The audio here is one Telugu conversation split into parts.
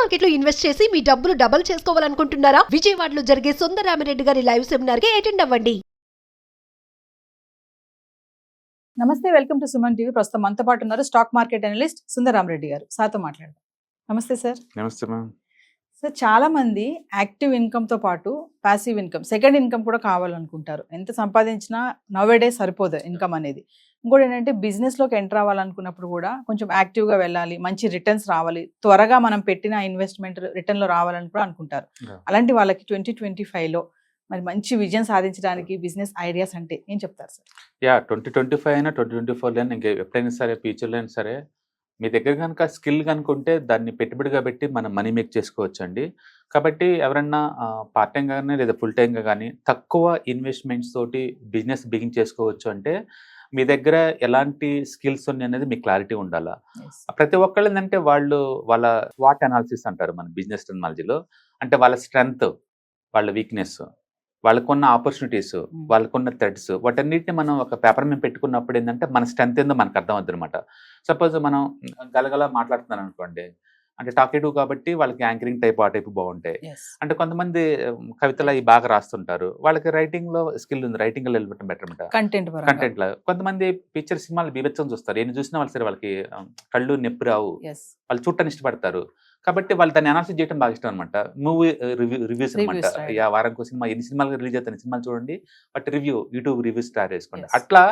మార్కెట్ లో ఇన్వెస్ట్ చేసి మీ డబ్బులు డబుల్ చేసుకోవాలనుకుంటున్నారా? విజయవాడలో జరిగే సుందరరామిరెడ్డి గారి లైవ్ సెమినార్ కి అటెండ్ అవ్వండి. నమస్తే, వెల్కమ్ టు సుమన్ టీవీ. ప్రస్తుతం మనతో పాటు ఉన్నారు స్టాక్ మార్కెట్ అనలిస్ట్ సుందరరామిరెడ్డి గారు. సార్తో మాట్లాడదాం. నమస్తే సార్. నమస్తే మ్యామ్. సార్, చాలా మంది యాక్టివ్ ఇన్కమ్ తో పాటు ప్యాసివ్ ఇన్కమ్, సెకండ్ ఇన్కమ్ కూడా కావాలనుకుంటారు. ఎంత సంపాదించినా నౌవేడే సరిపోదు ఇన్కమ్ అనేది. ఇంకోటి ఏంటంటే బిజినెస్ లోకి ఎంటర్ అవ్వాలనుకున్నప్పుడు కూడా కొంచెం యాక్టివ్ గా వెళ్ళాలి, మంచి రిటర్న్స్ రావాలి, త్వరగా మనం పెట్టిన ఇన్వెస్ట్మెంట్ రిటర్న్ లో రావాలని కూడా అనుకుంటారు. అలాంటి వాళ్ళకి 2025 లో మరి మంచి విజయం సాధించడానికి బిజినెస్ ఐడియాస్ అంటే ఏం చెప్తారు సార్? 2025 అయినా 2024 అయినా ఇంకా ఎప్పుడైనా సరే ఫ్యూచర్లో అయినా సరే మీ దగ్గర కనుక స్కిల్ కనుకుంటే దాన్ని పెట్టుబడిగా పెట్టి మనం మనీ మేక్ చేసుకోవచ్చు అండి. కాబట్టి ఎవరన్నా పార్ట్ టైం కానీ లేదా ఫుల్ టైంగా కానీ తక్కువ ఇన్వెస్ట్మెంట్స్ తోటి బిజినెస్ బిగిన్ చేసుకోవచ్చు అంటే మీ దగ్గర ఎలాంటి స్కిల్స్ ఉన్నాయి అనేది మీకు క్లారిటీ ఉండాలా. ప్రతి ఒక్కళ్ళు ఏంటంటే వాళ్ళ స్వాట్ అనాలిసిస్ అంటారు మన బిజినెస్ టెక్నాలజీలో. అంటే వాళ్ళ స్ట్రెంగ్త్, వాళ్ళ వీక్నెస్, వాళ్ళకున్న ఆపర్చునిటీస్, వాళ్ళకున్న థ్రెడ్స్, వాటన్నిటిని మనం ఒక పేపర్ మీద పెట్టుకున్నప్పుడు ఏంటంటే మన స్ట్రెంత్ ఏందో మనకు అర్థం అవుతుంది అనమాట. సపోజ్ మనం గలగల మాట్లాడుతున్నాను అనుకోండి, అంటే టాకేటివ్ కాబట్టి వాళ్ళకి యాంకరింగ్ టైప్ ఆ టైప్ బాగుంటాయి. అంటే కొంతమంది కవితలు అవి బాగా రాస్తుంటారు, వాళ్ళకి రైటింగ్ లో స్కిల్ ఉంది, రైటింగ్ లో వెళ్ళిపోవడం బెటర్ అనమాట. కంటెంట్ లో కొంతమంది పిక్చర్ సినిమాలు బీభత్సం చూస్తారు, ఏం చూసినా వాళ్ళు సరే వాళ్ళకి కళ్ళు నొప్పి రావు, వాళ్ళు చూడటాన్ని ఇష్టపడతారు. కాబట్టి వాళ్ళు దాన్ని అనాలిసిస్ చేయడం బాగా ఇష్టం అనమాట. మూవీ రివ్యూస్ అనమాట. వారానికి సినిమా ఎన్ని సినిమాలు రిలీజ్ అవుతాయి సినిమాలు చూడండి, బట్ యూట్యూబ్ రివ్యూస్ స్టార్ట్ చేసుకోండి. అట్లా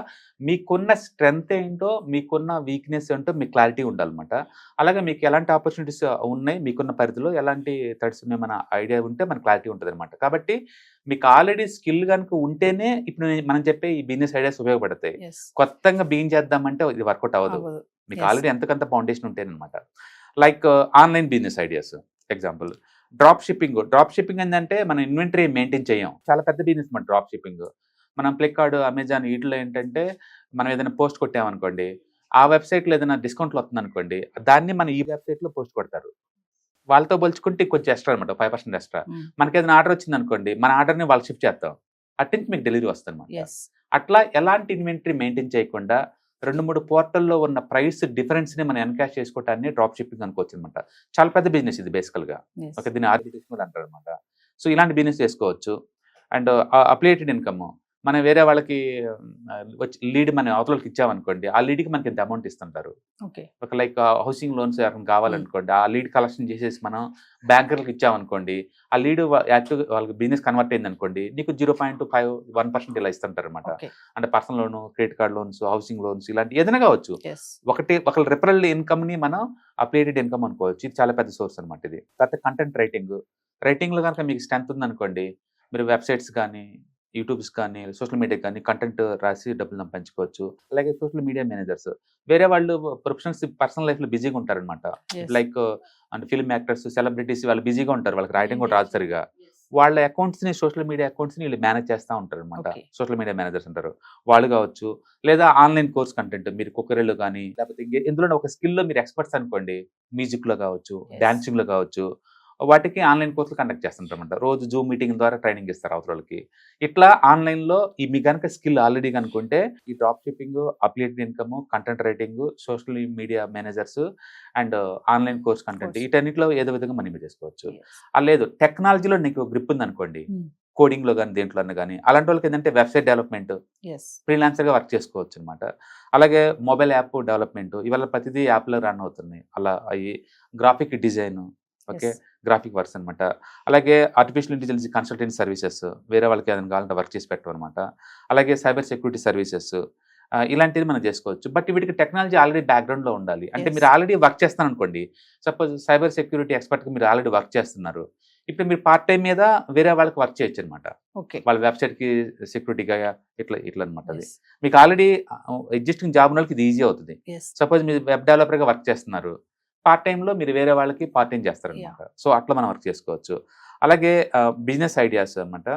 మీకున్న స్ట్రెంగ్త్ ఏంటో, మీకున్న వీక్నెస్ ఏంటో మీకు క్లారిటీ ఉండాలన్నమాట. అలాగే మీకు ఎలాంటి ఆపర్చునిటీస్ ఉన్నాయి, మీకున్న పరిధిలో ఎలాంటి థ్రెడ్స్ ఉన్నాయి, మన ఐడియా ఉంటే మన క్లారిటీ ఉంటుంది అనమాట. కాబట్టి మీకు ఆల్రెడీ స్కిల్ కనుక ఉంటేనే ఇప్పుడు మనం చెప్పే ఈ బిజినెస్ ఐడియాస్ ఉపయోగపడతాయి. కొత్తగా బిగిన్ చేద్దామంటే ఇది వర్కౌట్ అవ్వదు. మీకు ఆల్రెడీ ఎంతకంత ఫౌండేషన్ ఉంటేనమాట. Like online business ideas, example drop shipping ఏంటంటే మనం ఇన్వెంటరీ మెయింటైన్ చేయం, చాలా పెద్ద బిజినెస్ మన డ్రాప్ షిప్పింగ్. మనం ఫ్లిప్కార్ట్, అమెజాన్ వీటిలో ఏంటంటే మనం ఏదైనా పోస్ట్ కొట్టామనుకోండి, ఆ వెబ్సైట్లో ఏదైనా డిస్కౌంట్లు వస్తుంది అనుకోండి, దాన్ని మన ఈ వెబ్సైట్లో పోస్ట్ కొడతారు. వాళ్ళతో పోల్చుకుంటే కొంచెం ఎక్స్ట్రా అనమాట, 5% ఎక్స్ట్రా. మనకి ఏదైనా ఆర్డర్ వచ్చింది అనుకోండి, మన ఆర్డర్ని వాళ్ళు షిఫ్ట్ చేస్తాం, అట్నుంచి మీకు డెలివరీ వస్తుంది అనమాట. అట్లా ఎలాంటి ఇన్వెంటరీ మెయింటైన్ చేయకుండా 2-3 పోర్టల్లో ఉన్న ప్రైస్ డిఫరెన్స్ని మనం ఎన్కాష్ చేసుకోవటాన్ని డ్రాప్ షిప్పింగ్ అనుకోవచ్చు అనమాట. చాలా పెద్ద బిజినెస్ ఇది బేసికల్గా. ఓకే, దీన్ని ఆర్బిట్రేషన్ కూడా అంటారు అనమాట. సో ఇలాంటి బిజినెస్ చేసుకోవచ్చు. అండ్ అప్లియేటెడ్ ఇన్కమ్, మనం వేరే వాళ్ళకి వచ్చి లీడ్ మన అవతలకి ఇచ్చామనుకోండి, ఆ లీడ్కి మనకి ఎంత అమౌంట్ ఇస్తుంటారు. ఒక లైక్ హౌసింగ్ లోన్స్ ఎవరైనా కావాలనుకోండి, ఆ లీడ్ కలెక్షన్ చేసేసి మనం బ్యాంకర్లకు ఇచ్చామనుకోండి, ఆ లీడ్ యాక్టివ్ వాళ్ళకి బిజినెస్ కన్వర్ట్ అయింది అనుకోండి, నీకు 0.5-1% ఇలా ఇస్తుంటారు అనమాట. అంటే personal loan, credit card loans, housing loans, ఇలాంటి ఏదైనా కావచ్చు. ఒకళ్ళ రిఫరల్ ఇన్కమ్ని మనం అప్లియేటెడ్ ఇన్కమ్ అనుకోవచ్చు. ఇది చాలా పెద్ద సోర్స్ అనమాట. ఇది తర్వాత కంటెంట్ రైటింగ్లో కనుక మీకు స్ట్రెంత్ ఉందనుకోండి, మీరు వెబ్సైట్స్ కానీ, యూట్యూబ్స్ కానీ, సోషల్ మీడియా కానీ కంటెంట్ రాసి డబ్బులు సంపాదించుకోవచ్చు. అలాగే సోషల్ మీడియా మేనేజర్స్, వేరే వాళ్ళు ప్రొఫెషనల్స్ పర్సనల్ లైఫ్లో బిజీగా ఉంటారనమాట. లైక్ అంటే ఫిల్మ్ యాక్టర్స్, సెలబ్రిటీస్, వాళ్ళు బిజీగా ఉంటారు, వాళ్ళకి రాయడం కూడా రాదు సరిగా. వాళ్ళ అకౌంట్స్ని, సోషల్ మీడియా అకౌంట్స్ని వీళ్ళు మేనేజ్ చేస్తూ ఉంటారు అనమాట. సోషల్ మీడియా మేనేజర్స్ అంటారు వాళ్ళు కావచ్చు. లేదా ఆన్లైన్ కోర్స్ కంటెంట్, మీరు కుక్కరీలో కానీ లేకపోతే ఇందులో ఒక స్కిల్లో మీరు ఎక్స్పర్ట్స్ అనుకోండి, మ్యూజిక్లో కావచ్చు, డాన్సింగ్లో కావచ్చు, వాటికి ఆన్లైన్ కోర్సులు కండక్ట్ చేస్తుంటారు అనమాట. రోజు జూమ్ మీటింగ్ ద్వారా ట్రైనింగ్ ఇస్తారు అవతలకి. ఇట్లా ఆన్లైన్లో మీ కనుక స్కిల్ ఆల్రెడీ కనుకుంటే ఈ drop shipping, affiliated income, content writing, social media managers and online course content, వీటన్నిటిలో ఏదో విధంగా మనీ చేసుకోవచ్చు. లేదు టెక్నాలజీలో నీకు గ్రిప్ ఉంది అనుకోండి, కోడింగ్లో కానీ దేంట్లో కానీ, అలాంటి వాళ్ళకి ఏంటంటే వెబ్సైట్ డెవలప్మెంట్, ఫ్రీలాన్సర్గా వర్క్ చేసుకోవచ్చు అనమాట. అలాగే మొబైల్ యాప్ డెవలప్మెంట్, ఇవాళ ప్రతిదీ యాప్లో రన్ అవుతుంది. అలా అవి graphic design, okay, graphic works అనమాట. అలాగే ఆర్టిఫిషియల్ ఇంటెలిజెన్స్ కన్సల్టెంట్ సర్వీసెస్, వేరే వాళ్ళకి ఏదైనా కావాలంటే వర్క్ చేసి పెట్టడం అనమాట. అలాగే సైబర్ సెక్యూరిటీ సర్వీసెస్, ఇలాంటిది మనం చేసుకోవచ్చు. బట్ వీటికి టెక్నాలజీ ఆల్రెడీ బ్యాక్గ్రౌండ్లో ఉండాలి. అంటే మీరు ఆల్రెడీ వర్క్ చేస్తాను అనుకోండి, సపోజ్ సైబర్ సెక్యూరిటీ ఎక్స్పర్ట్గా మీరు ఆల్రెడీ వర్క్ చేస్తున్నారు, ఇప్పుడు మీరు పార్ట్ టైం మీద వేరే వాళ్ళకి వర్క్ చేయొచ్చు అనమాట. వాళ్ళ వెబ్సైట్కి సెక్యూరిటీగా ఇట్లా అనమాట. అది మీకు ఆల్రెడీ ఎగ్జిస్టింగ్ జాబ్ ఉన్న వాళ్ళకి ఇది ఈజీ అవుతుంది. సపోజ్ మీరు వెబ్ డెవలపర్గా వర్క్ చేస్తున్నారు, పార్ట్ టైంలో మీరు వేరే వాళ్ళకి పార్ట్ టైం చేస్తారనమాట. సో అట్లా మనం వర్క్ చేసుకోవచ్చు. అలాగే బిజినెస్ ఐడియాస్ అనమాట.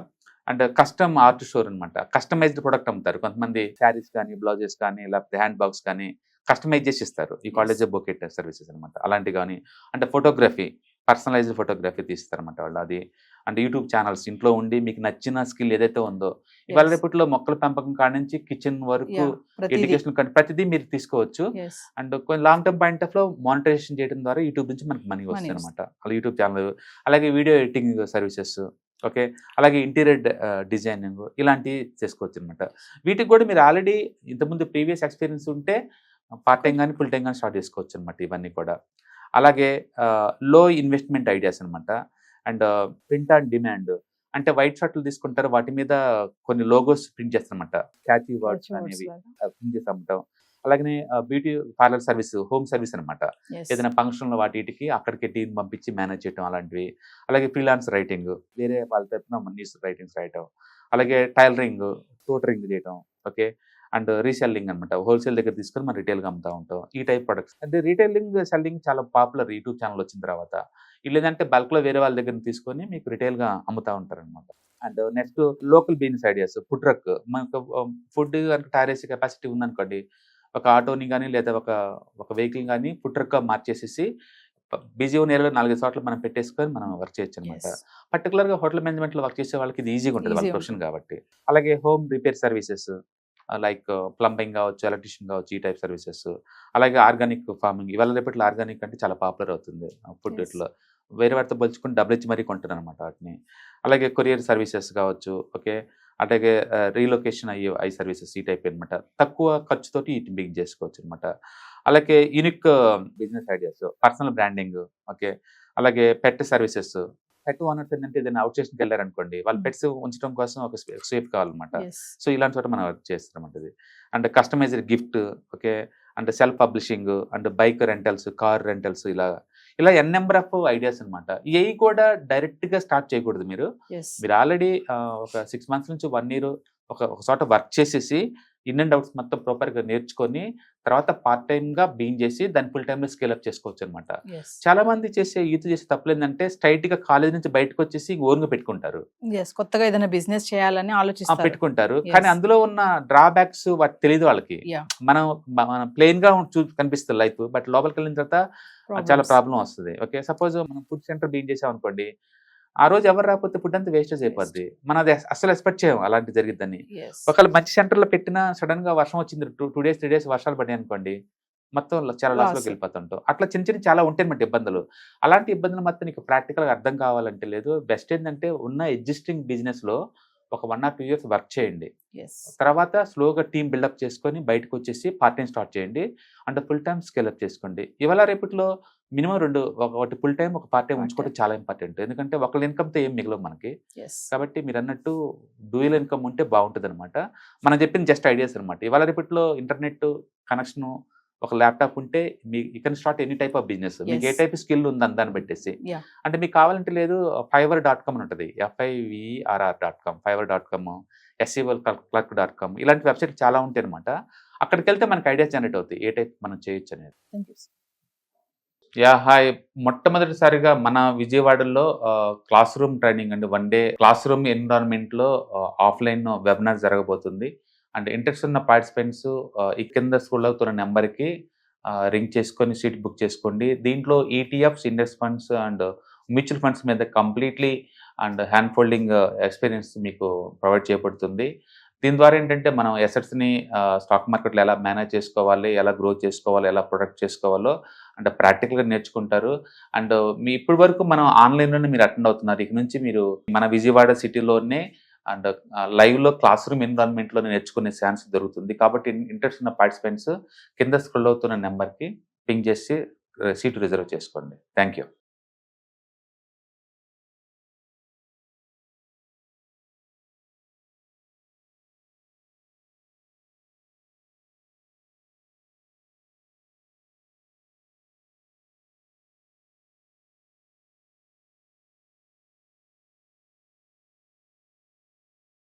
అండ్ కస్టమ్ ఆర్ట్ స్టోర్ అనమాట. కస్టమైజ్డ్ ప్రొడక్ట్ అమ్ముతారు కొంతమంది, శారీస్ కానీ, బ్లౌజెస్ కానీ, లేకపోతే హ్యాండ్ బ్యాగ్స్ కానీ కస్టమైజ్ చేసి ఇస్తారు. ఈ కాలేజ్ బొకెట్ సర్వీసెస్ అనమాట. అలాంటివి కానీ, అంటే ఫోటోగ్రఫీ, పర్సనలైజ్డ్ ఫోటోగ్రఫీ తీస్తారన్నమాట వాళ్ళు. అది అంటే యూట్యూబ్ ఛానల్స్ ఇంట్లో ఉండి మీకు నచ్చిన స్కిల్ ఏదైతే ఉందో, ఇవాళ రేపట్లో మొక్కల పెంపకం కాడ నుంచి కిచెన్ వరకు ఎడ్యుకేషన్ ప్రతిదీ మీరు తీసుకోవచ్చు. అండ్ కొన్ని లాంగ్ టర్మ్ పాయింట్ ఆఫ్ లో మానిటైజేషన్ చేయడం ద్వారా యూట్యూబ్ నుంచి మనకి మనీ వస్తుంది అనమాట. అలా యూట్యూబ్ ఛానల్, అలాగే వీడియో ఎడిటింగ్ సర్వీసెస్, ఓకే, అలాగే ఇంటీరియర్ డిజైనింగ్ ఇలాంటివి చేసుకోవచ్చు అనమాట. వీటికి కూడా మీరు ఆల్రెడీ ఇంతకుముందు ప్రీవియస్ ఎక్స్పీరియన్స్ ఉంటే పార్ట్ టైం కానీ ఫుల్ టైం కానీ స్టార్ట్ చేసుకోవచ్చు అనమాట ఇవన్నీ కూడా. అలాగే లో ఇన్వెస్ట్మెంట్ ఐడియాస్ అనమాట. అండ్ ప్రింట్ ఆన్ డిమాండ్ అంటే వైట్ షర్ట్లు తీసుకుంటారు, వాటి మీద కొన్ని లోగోస్ ప్రింట్ చేస్తారనమాట, క్యాచీ వర్డ్స్ అనేవి ప్రింట్ చేసి అమ్మటం. అలాగే beauty parlour service, home service అనమాట. ఏదైనా ఫంక్షన్లో వాటికి అక్కడికి టీం పంపించి మేనేజ్ చేయడం అలాంటివి. అలాగే ఫ్రీలాన్స్ రైటింగ్, వేరే వాళ్ళ తరఫున న్యూస్ రైటింగ్స్ రాయటం. అలాగే టైలరింగ్, ట్యూటరింగ్ చేయటం, ఓకే, అండ్ రీసెల్లింగ్ అనమాట. హోల్సేల్ దగ్గర తీసుకొని మనం రిటైల్గా అమ్ముతూ ఉంటాం ఈ టైప్ ప్రొడక్ట్స్. అంటే రీటైలింగ్ సెల్లింగ్ చాలా పాపులర్ యూట్యూబ్ ఛానల్ వచ్చిన తర్వాత. లేదంటే బల్క్లో వేరే వాళ్ళ దగ్గర తీసుకొని మీకు రిటైల్గా అమ్ముతూ ఉంటారు అనమాట. And next local business ideas, food truck. మనకు ఫుడ్ కనుక తయారు చేసే కెపాసిటీ ఉందనుకోండి, ఒక ఆటోని కానీ లేదా ఒక వెహికల్ కానీ ఫుడ్ ట్రక్గా మార్చేసేసి బిజీ ఉన్న ఏరియాలో 4 చోట్ల మనం పెట్టేసుకొని మనం వర్క్ చేయొచ్చు అనమాట. పర్టికులర్గా హోటల్ మేనేజ్మెంట్లో వర్క్ చేసే వాళ్ళకి ఇది ఈజీగా ఉంటుంది వాళ్ళ ప్రొఫెషన్ కాబట్టి. అలాగే home repair services like plumbing కావచ్చు, ఎలక్ట్రిషియన్ కావచ్చు, ఈ టైప్ సర్వీసెస్. అలాగే ఆర్గానిక్ ఫార్మింగ్, ఇవాళ రేపట్లో ఆర్గానిక్ అంటే చాలా పాపులర్ అవుతుంది ఫుడ్. ఇట్లా వేరే వాటితో పోల్చుకుని డబ్బులు ఇచ్చి మరీ కొంటారు అనమాట వాటిని. అలాగే కొరియర్ సర్వీసెస్ కావచ్చు, ఓకే, అలాగే రీలొకేషన్ అయ్యే సర్వీసెస్, ఈ టైప్ అనమాట. తక్కువ ఖర్చుతోటి వీటిని బిగ్ చేసుకోవచ్చు అనమాట. అలాగే unique business ideas, personal branding, okay, అలాగే పెట్ సర్వీసెస్. పెట్ ఓనర్స్ ఏంటంటే ఏదైనా అవుట్ స్టేషన్కి వెళ్ళారనుకోండి, వాళ్ళ పెట్స్ ఉంచడం కోసం ఒక సేఫ్ కావాలన్నమాట. సో ఇలాంటి చోట మనం వర్క్ చేస్తారన్నమాట ఇది. And customized gift, okay, and self publishing, and bike rentals, car rentals, ఇలా ఎన్ నెంబర్ ఆఫ్ ఐడియాస్ అనమాట. ఇవి కూడా డైరెక్ట్గా స్టార్ట్ చేయకూడదు. మీరు ఆల్రెడీ ఒక 6 months నుంచి 1 year ఒక చోట వర్క్ చేసేసి ఇన్ అండ్ అవుట్స్ మొత్తం ప్రాపర్గా నేర్చుకొని తర్వాత పార్ట్ టైమ్గా బీన్ చేసి దాన్ని ఫుల్ టైమ్లో స్కేల్ అప్ చేసుకోవచ్చు అనమాట. చాలా మంది యూత్ చేసే తప్పులు ఏంటంటే స్ట్రైట్గా కాలేజ్ నుంచి బయటకు వచ్చేసి ఓన్గా పెట్టుకుంటారు, కొత్తగా ఏదైనా బిజినెస్ చేయాలని ఆలోచిస్తారు, పెట్టుకుంటారు. కానీ అందులో ఉన్న డ్రాబ్యాక్స్ వాటి తెలియదు వాళ్ళకి. మనం ప్లెయిన్ గా కనిపిస్తుంది లైఫ్, బట్ లోపలికి వెళ్ళిన తర్వాత చాలా ప్రాబ్లం వస్తుంది. ఓకే, సపోజ్ మనం ఫుడ్ సెంటర్ బీన్ చేసాం అనుకోండి, ఆ రోజు ఎవరు రాకపోతే ఫుడ్ అంతా వేస్టేజ్ అయిపోద్ది. మనం అది అసలు ఎక్స్పెక్ట్ చేయం అలాంటి జరిగిద్దని. ఒకవేళ మంచి సెంటర్లో పెట్టినా సడన్ గా వర్షం వచ్చింది, 2 days 3 days వర్షాలు పడ్డాయి అనుకోండి, మొత్తం చాలా లాస్లోకి వెళ్ళిపోతుంటాం. అట్లా చిన్న చాలా ఉంటాయన్నమాట ఇబ్బందులు. అలాంటి ఇబ్బందులు మొత్తం నీకు ప్రాక్టికల్గా అర్థం కావాలంటే లేదు, బెస్ట్ ఏంటంటే ఉన్న ఎగ్జిస్టింగ్ బిజినెస్లో ఒక 1 or 2 years వర్క్ చేయండి. తర్వాత స్లోగా టీమ్ బిల్డప్ చేసుకొని బయటకు వచ్చేసి పార్ట్ టైం స్టార్ట్ చేయండి, అంటే ఫుల్ టైం స్కేలప్ చేసుకోండి. ఇవాళ రేపట్లో మినిమం 2, ఒకటి ఫుల్ టైం, ఒక పార్ట్ టైం ఉంచుకోవడం చాలా ఇంపార్టెంట్. ఎందుకంటే ఒకళ్ళ ఇన్కమ్తో ఏం మిగలవు మనకి. కాబట్టి మీరు అన్నట్టు డ్యూయల్ ఇన్కమ్ ఉంటే బాగుంటుంది అనమాట. మనం చెప్పింది జస్ట్ ఐడియాస్ అనమాట. ఇవాళ రేపట్లో ఇంటర్నెట్ కనెక్షన్, ఒక ల్యాప్టాప్ ఉంటే you can start any type of business. మీకు ఏ టైప్ స్కిల్ ఉందని దాన్ని పెట్టేసి, అంటే మీకు కావాలంటే లేదు fiverr.com అని ఉంటుంది, fiverr.com, fiverr.com, SEOclerk.com, ఇలాంటి వెబ్సైట్ చాలా ఉంటాయి అనమాట. అక్కడికి వెళ్తే మనకి ఐడియాస్ జనరేట్ అవుతాయి ఏ టైప్ మనం చేయొచ్చు అనేది. హాయ్, మొట్టమొదటిసారిగా మన విజయవాడలో క్లాస్ రూమ్ ట్రైనింగ్ అండి, 1 day క్లాస్ రూమ్ ఎన్విరాన్మెంట్లో ఆఫ్లైన్ వెబినార్ జరగబోతుంది. అండ్ ఇంట్రెస్ట్ ఉన్న పార్టిసిపెంట్స్ ఈ కింద స్క్రోల్ అవుతున్న నెంబర్కి రింగ్ చేసుకొని సీట్ బుక్ చేసుకోండి. దీంట్లో ETFs, index funds and mutual funds మీద completely and hand holding experience మీకు ప్రొవైడ్ చేయబడుతుంది. దీని ద్వారా ఏంటంటే మనం ఎసెట్స్ని స్టాక్ మార్కెట్లో ఎలా మేనేజ్ చేసుకోవాలి, ఎలా గ్రో చేసుకోవాలి, ఎలా ప్రొడక్ట్ చేసుకోవాలో అంటే ప్రాక్టికల్గా నేర్చుకుంటారు. అండ్ మీ ఇప్పటి వరకు మనం ఆన్లైన్లోనే మీరు అటెండ్ అవుతున్నారు. ఇక నుంచి మీరు మన విజయవాడ సిటీలోనే అండ్ లైవ్లో క్లాస్ రూమ్ ఎన్విరాన్మెంట్లో నేర్చుకునే ఛాన్స్ దొరుకుతుంది. కాబట్టి ఇంట్రెస్ట్ ఉన్న పార్టిసిపెంట్స్ కింద స్క్రోల్ అవుతున్న నెంబర్కి పింగ్ చేసి సీటు రిజర్వ్ చేసుకోండి. Thank you.